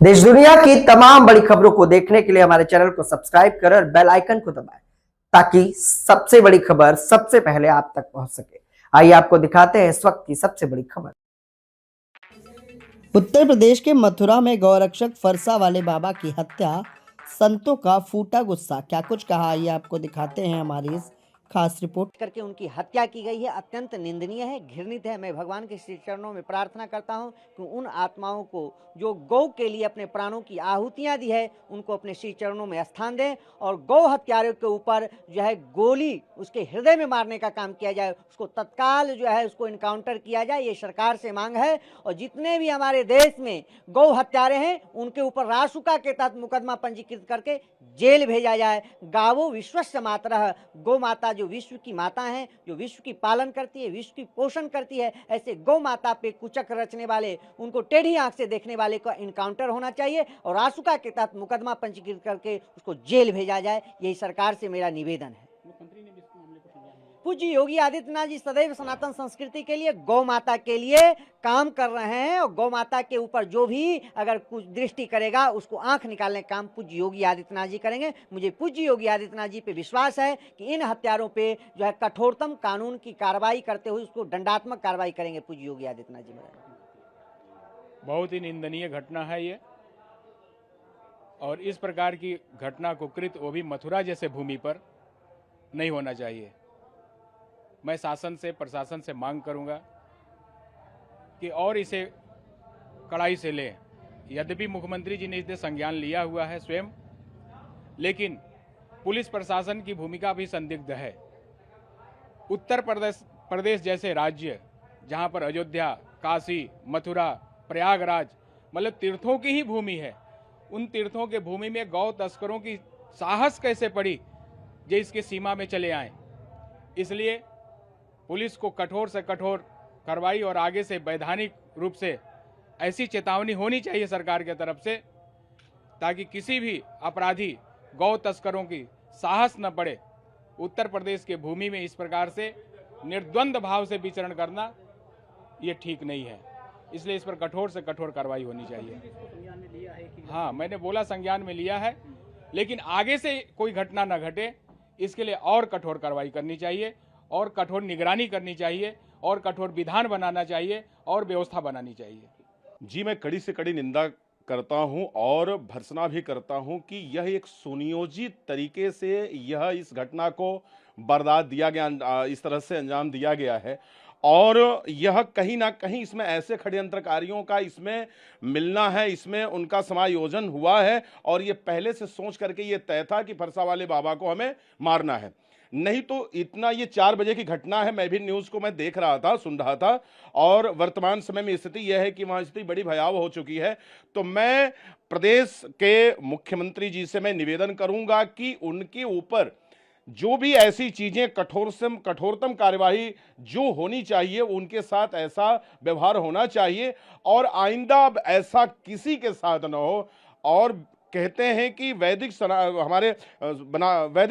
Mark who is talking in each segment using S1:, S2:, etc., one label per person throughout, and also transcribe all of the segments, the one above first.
S1: देश दुनिया की तमाम बड़ी खबरों को देखने के लिए हमारे चैनल को सब्सक्राइब करें और बेल आइकन को दबाएं ताकि सबसे बड़ी खबर सबसे पहले आप तक पहुंच सके। आइए आपको दिखाते हैं इस वक्त की सबसे बड़ी खबर। उत्तर प्रदेश के मथुरा में गौरक्षक फरसा वाले बाबा की हत्या, संतों का फूटा गुस्सा। क्या कुछ कहा, आइए आपको दिखाते हैं हमारी इस खास रिपोर्ट।
S2: करके उनकी हत्या की गई है, अत्यंत निंदनीय है, घृणित है। मैं भगवान के श्री चरणों में प्रार्थना करता हूं कि उन आत्माओं को जो गौ के लिए अपने प्राणों की आहुतियां दी है उनको अपने श्री चरणों में स्थान दें और गौ हत्यारों के ऊपर जो है गोली उसके हृदय में मारने का काम किया जाए, उसको तत्काल जो है उसको इनकाउंटर किया जाए, ये सरकार से मांग है। और जितने भी हमारे देश में गौ हत्यारे हैं उनके ऊपर रासुका के तहत मुकदमा पंजीकृत करके जेल भेजा जाए। गावो विश्वस्य मातरः, गौ माता जो विश्व की माता हैं, जो विश्व की पालन करती है, विश्व की पोषण करती है, ऐसे गौ माता पे कुचक रचने वाले, उनको टेढ़ी आंख से देखने वाले का इनकाउंटर होना चाहिए और रासुका के तहत मुकदमा पंजीकृत करके उसको जेल भेजा जाए। यही सरकार से मेरा निवेदन है। पूज्य योगी आदित्यनाथ जी सदैव सनातन संस्कृति के लिए, गौ माता के लिए काम कर रहे हैं और गौ माता के ऊपर जो भी अगर कुछ दृष्टि करेगा उसको आंख निकालने का काम पूज्य योगी आदित्यनाथ जी करेंगे। मुझे पूज्य योगी आदित्यनाथ जी पे विश्वास है कि इन हत्यारों पे जो है कठोरतम कानून की कार्रवाई करते हुए उसको दंडात्मक कार्रवाई करेंगे पूज्य योगी आदित्यनाथ जी।
S3: बहुत ही निंदनीय घटना है ये, और इस प्रकार की घटना को कृत वो भी मथुरा जैसे भूमि पर नहीं होना चाहिए। मैं शासन से, प्रशासन से मांग करूंगा कि और इसे कड़ाई से लें। यद्यपि मुख्यमंत्री जी ने इससे संज्ञान लिया हुआ है स्वयं, लेकिन पुलिस प्रशासन की भूमिका भी संदिग्ध है। उत्तर प्रदेश जैसे राज्य जहां पर अयोध्या, काशी, मथुरा, प्रयागराज मतलब तीर्थों की ही भूमि है, उन तीर्थों के भूमि में गौ तस्करों की साहस कैसे पड़ी जो इसकी सीमा में चले आए। इसलिए पुलिस को कठोर से कठोर कार्रवाई और आगे से वैधानिक रूप से ऐसी चेतावनी होनी चाहिए सरकार की तरफ से, ताकि किसी भी अपराधी गौ तस्करों की साहस न पड़े। उत्तर प्रदेश के भूमि में इस प्रकार से निर्द्वंद भाव से विचरण करना ये ठीक नहीं है, इसलिए इस पर कठोर से कठोर कार्रवाई होनी चाहिए। हाँ, मैंने बोला संज्ञान में लिया है, लेकिन आगे से कोई घटना न घटे इसके लिए और कठोर कार्रवाई करनी चाहिए और कठोर निगरानी करनी चाहिए और कठोर विधान बनाना चाहिए और व्यवस्था बनानी चाहिए।
S4: जी, मैं कड़ी से कड़ी निंदा करता हूं और भर्त्सना भी करता हूं कि यह एक सुनियोजित तरीके से यह इस घटना को बर्दाश्त दिया गया, इस तरह से अंजाम दिया गया है। और यह कहीं ना कहीं इसमें ऐसे षड्यंत्रकारियों का इसमें मिलना है, इसमें उनका समायोजन हुआ है और ये पहले से सोच करके ये तय था कि फरसा वाले बाबा को हमें मारना है। नहीं तो इतना, ये 4 बजे की घटना है, मैं भी न्यूज़ को मैं देख रहा था, सुन रहा था, और वर्तमान समय में स्थिति यह है कि वहाँ स्थिति बड़ी भयावह हो चुकी है। तो मैं प्रदेश के मुख्यमंत्री जी से मैं निवेदन करूंगा कि उनके ऊपर जो भी ऐसी चीजें कठोरतम कार्यवाही जो होनी चाहिए उनके साथ ऐसा व्यवहार होना चाहिए और आइंदा अब ऐसा किसी के साथ न हो। और कहते हैं कि वैदिक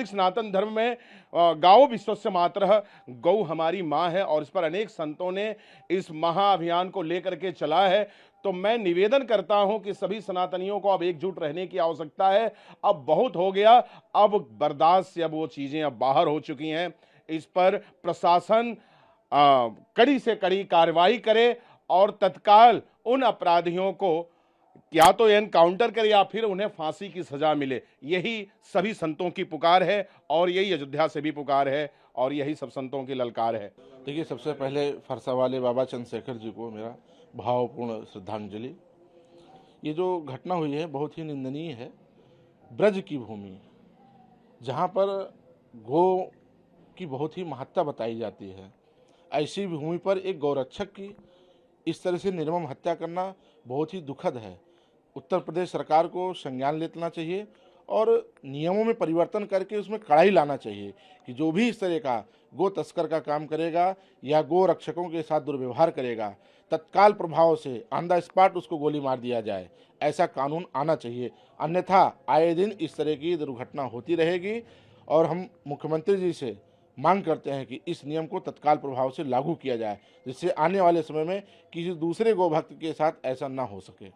S4: सनातन धर्म में गाओ विश्वस्य मातरः, गौ हमारी माँ है, और इस पर अनेक संतों ने इस महाअभियान को लेकर के चला है। तो मैं निवेदन करता हूं कि सभी सनातनियों को अब एकजुट रहने की आवश्यकता है। अब बहुत हो गया, अब बर्दाश्त से अब वो चीजें अब बाहर हो चुकी हैं। इस पर प्रशासन कड़ी से कड़ी कार्रवाई करे और तत्काल उन अपराधियों को या तो एनकाउंटर करे या फिर उन्हें फांसी की सजा मिले। यही सभी संतों की पुकार है और यही अयोध्या से भी पुकार है और यही सब संतों की ललकार है।
S5: देखिए, सबसे पहले फरसा वाले बाबा चंद्रशेखर जी को मेरा भावपूर्ण श्रद्धांजलि। ये जो घटना हुई है बहुत ही निंदनीय है। ब्रज की भूमि जहाँ पर गौ की बहुत ही महत्ता बताई जाती है, ऐसी भूमि पर एक गौरक्षक की इस तरह से निर्मम हत्या करना बहुत ही दुखद है। उत्तर प्रदेश सरकार को संज्ञान लेना चाहिए और नियमों में परिवर्तन करके उसमें कड़ाई लाना चाहिए कि जो भी इस तरह का गो तस्कर का काम करेगा या गो रक्षकों के साथ दुर्व्यवहार करेगा, तत्काल प्रभाव से ऑन द स्पॉट उसको गोली मार दिया जाए, ऐसा कानून आना चाहिए। अन्यथा आए दिन इस तरह की दुर्घटना होती रहेगी और हम मुख्यमंत्री जी से मांग करते हैं कि इस नियम को तत्काल प्रभाव से लागू किया जाए, जिससे आने वाले समय में किसी दूसरे गौ भक्त के साथ ऐसा ना हो सके।